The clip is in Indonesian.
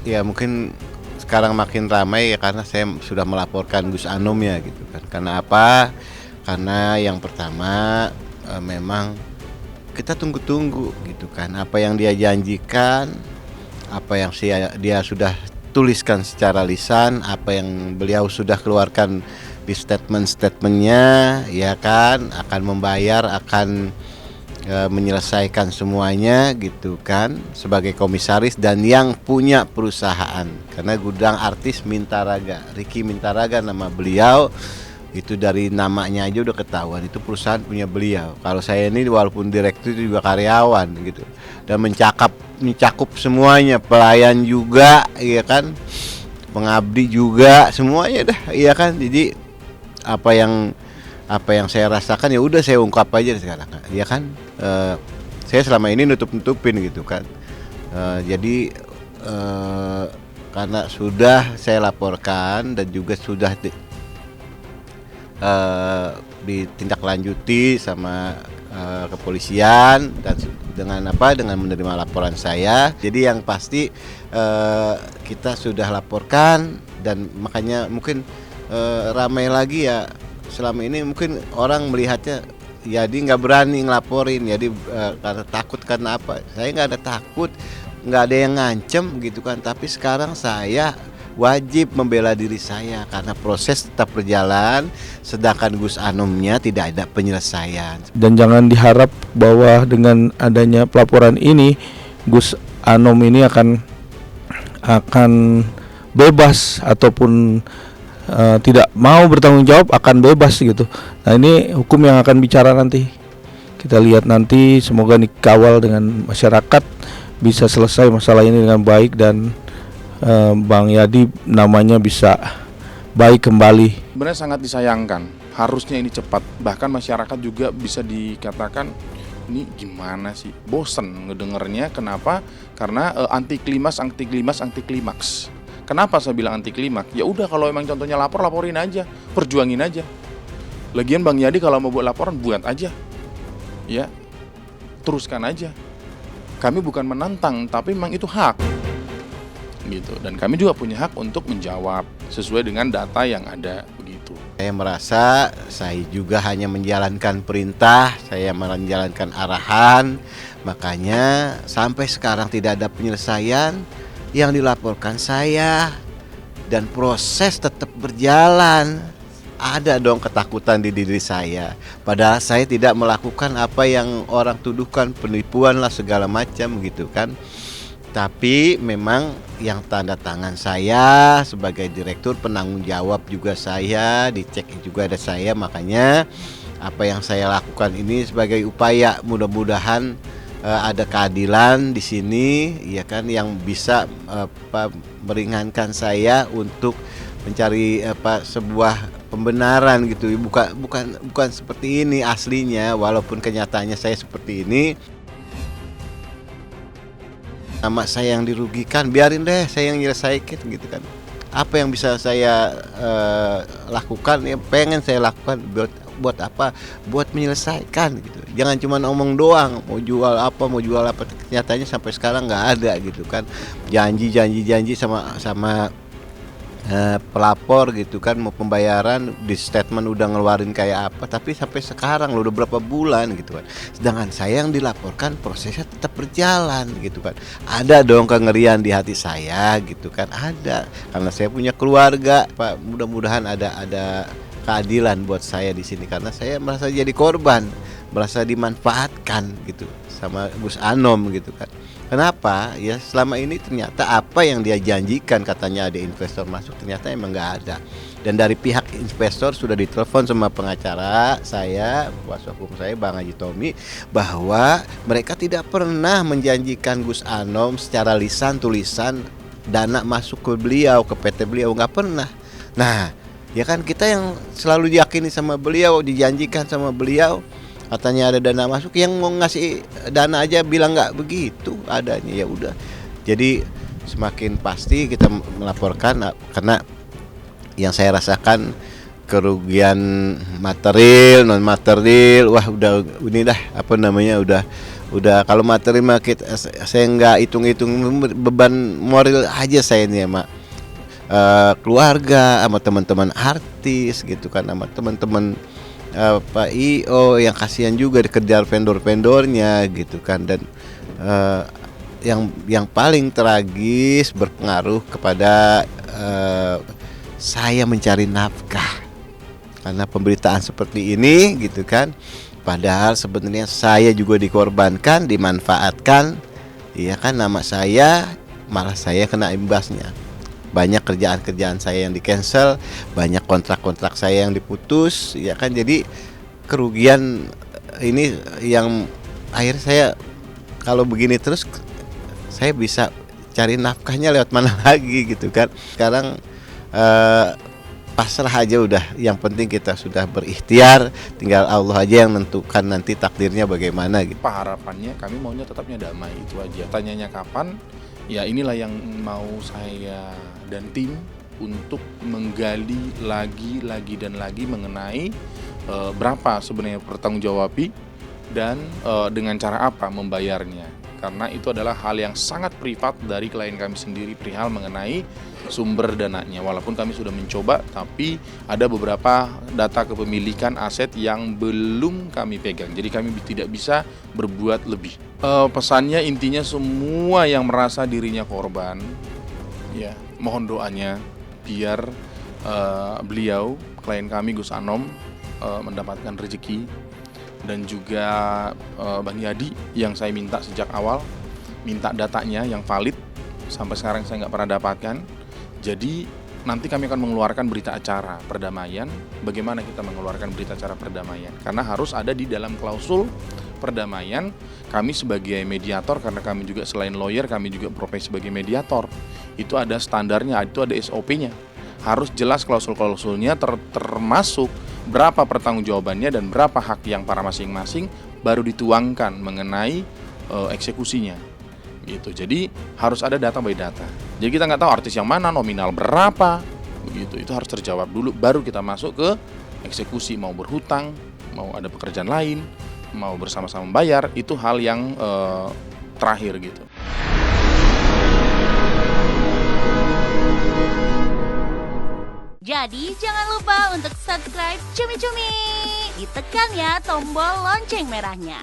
ya mungkin sekarang makin ramai ya karena saya sudah melaporkan Gus Anom ya gitu kan. Karena apa? Karena yang pertama memang kita tunggu-tunggu gitu kan apa yang dia janjikan, apa yang dia sudah tuliskan secara lisan, apa yang beliau sudah keluarkan di statement-statementnya, ya kan, akan membayar, akan menyelesaikan semuanya gitu kan sebagai komisaris dan yang punya perusahaan. Karena Gudang Artis Mintaraga, Ricky Mintaraga nama beliau, itu dari namanya aja udah ketahuan itu perusahaan punya beliau. Kalau saya ini walaupun direktur juga karyawan gitu dan mencakup semuanya, pelayan juga ya kan, pengabdi juga, semuanya dah iya kan. Jadi apa yang saya rasakan ya udah saya ungkap aja sekarang ya kan. Saya selama ini nutup-nutupin gitu kan. Jadi karena sudah saya laporkan dan juga sudah ditindaklanjuti sama kepolisian dan dengan menerima laporan saya. Jadi yang pasti kita sudah laporkan dan makanya mungkin ramai lagi ya. Selama ini mungkin orang melihatnya jadi nggak berani ngelaporin, jadi karena takut. Karena apa? Saya nggak ada takut, nggak ada yang ngancem gitu kan. Tapi sekarang saya wajib membela diri saya karena proses tetap berjalan, sedangkan Gus Anomnya tidak ada penyelesaian. Dan jangan diharap bahwa dengan adanya pelaporan ini Gus Anom ini akan bebas ataupun tidak mau bertanggung jawab akan bebas gitu. Nah ini hukum yang akan bicara nanti. Kita lihat nanti, semoga dikawal dengan masyarakat bisa selesai masalah ini dengan baik dan Bang Yadi namanya bisa baik kembali. Sebenarnya sangat disayangkan, harusnya ini cepat. Bahkan masyarakat juga bisa dikatakan ini gimana sih, bosen ngedengernya. Kenapa? Karena anti klimaks. Kenapa saya bilang anti klimaks? Ya udah, kalau emang contohnya laporin aja, perjuangin aja. Lagian Bang Yadi kalau mau buat laporan buat aja, ya teruskan aja. Kami bukan menantang, tapi memang itu hak, gitu. Dan kami juga punya hak untuk menjawab sesuai dengan data yang ada, begitu. Saya merasa saya juga hanya menjalankan perintah, saya menjalankan arahan, makanya sampai sekarang tidak ada penyelesaian. Yang dilaporkan saya dan proses tetap berjalan. Ada dong ketakutan di diri saya, padahal saya tidak melakukan apa yang orang tuduhkan, penipuan lah segala macam gitu kan. Tapi memang yang tanda tangan saya sebagai direktur, penanggung jawab juga saya, dicek juga ada saya. Makanya apa yang saya lakukan ini sebagai upaya mudah-mudahan ada keadilan di sini ya kan, yang bisa meringankan saya untuk mencari sebuah pembenaran gitu. Bukan seperti ini aslinya, walaupun kenyataannya saya seperti ini. Nama saya yang dirugikan, biarin deh saya yang nyelesaikan gitu kan. Apa yang bisa saya lakukan, ya pengen saya lakukan. Buat apa? Buat menyelesaikan gitu. Jangan cuma ngomong doang, mau jual apa, kenyataannya sampai sekarang nggak ada gitu kan. Janji sama pelapor gitu kan, mau pembayaran, di statement udah ngeluarin kayak apa, tapi sampai sekarang udah berapa bulan gitu kan. Sedangkan saya yang dilaporkan prosesnya tetap berjalan gitu kan. Ada dong kengerian di hati saya gitu kan, ada, karena saya punya keluarga Pak. Mudah-mudahan ada keadilan buat saya di sini, karena saya merasa jadi korban, merasa dimanfaatkan gitu sama Gus Anom gitu kan. Kenapa? Ya selama ini ternyata apa yang dia janjikan, katanya ada investor masuk, ternyata emang nggak ada. Dan dari pihak investor sudah ditelepon sama pengacara saya, kuasa hukum saya Bang Haji Tommy, bahwa mereka tidak pernah menjanjikan Gus Anom secara lisan tulisan dana masuk ke beliau, ke PT beliau, nggak pernah. Nah ya kan, kita yang selalu diyakini sama beliau, dijanjikan sama beliau, katanya ada dana masuk, yang mau ngasih dana aja bilang nggak begitu adanya. Ya udah, jadi semakin pasti kita melaporkan, karena yang saya rasakan kerugian material, non material, wah udah ini dah apa namanya udah kalau materi mah saya nggak hitung-hitung, beban moral aja saya ini ya mak. Keluarga sama teman-teman artis gitu kan, sama teman-teman Pak IO yang kasihan juga dikejar vendor-vendornya gitu kan. Dan yang paling tragis berpengaruh kepada saya mencari nafkah karena pemberitaan seperti ini gitu kan. Padahal sebenarnya saya juga dikorbankan, dimanfaatkan, ya kan, nama saya malah saya kena imbasnya. Banyak kerjaan-kerjaan saya yang di-cancel, banyak kontrak-kontrak saya yang diputus, ya kan. Jadi kerugian ini yang akhirnya saya kalau begini terus saya bisa cari nafkahnya lewat mana lagi gitu kan. Sekarang pasrah aja udah, yang penting kita sudah berikhtiar, tinggal Allah aja yang menentukan nanti takdirnya bagaimana gitu. Harapannya kami maunya tetapnya damai, itu aja. Tanyanya kapan? Ya inilah yang mau saya dan tim untuk menggali lagi dan lagi mengenai berapa sebenarnya pertanggungjawabi dan dengan cara apa membayarnya. Karena itu adalah hal yang sangat privat dari klien kami sendiri perihal mengenai sumber dananya. Walaupun kami sudah mencoba, tapi ada beberapa data kepemilikan aset yang belum kami pegang. Jadi kami tidak bisa berbuat lebih. Pesannya intinya semua yang merasa dirinya korban, ya mohon doanya biar beliau, klien kami Gus Anom, mendapatkan rezeki. Dan juga Bang Yadi yang saya minta sejak awal, minta datanya yang valid, sampai sekarang saya nggak pernah dapatkan. Jadi nanti kami akan mengeluarkan berita acara perdamaian. Bagaimana kita mengeluarkan berita acara perdamaian? Karena harus ada di dalam klausul perdamaian. Kami sebagai mediator, karena kami juga selain lawyer, kami juga profesi sebagai mediator. Itu ada standarnya, itu ada SOP-nya. Harus jelas klausul-klausulnya, termasuk berapa pertanggungjawabannya dan berapa hak yang para masing-masing, baru dituangkan mengenai eksekusinya gitu. Jadi harus ada data by data. Jadi kita nggak tahu artis yang mana, nominal berapa begitu. Itu harus terjawab dulu, baru kita masuk ke eksekusi. Mau berhutang, mau ada pekerjaan lain, mau bersama-sama membayar, itu hal yang terakhir gitu. Jadi jangan lupa untuk subscribe Cumi Cumi. Ditekan ya tombol lonceng merahnya.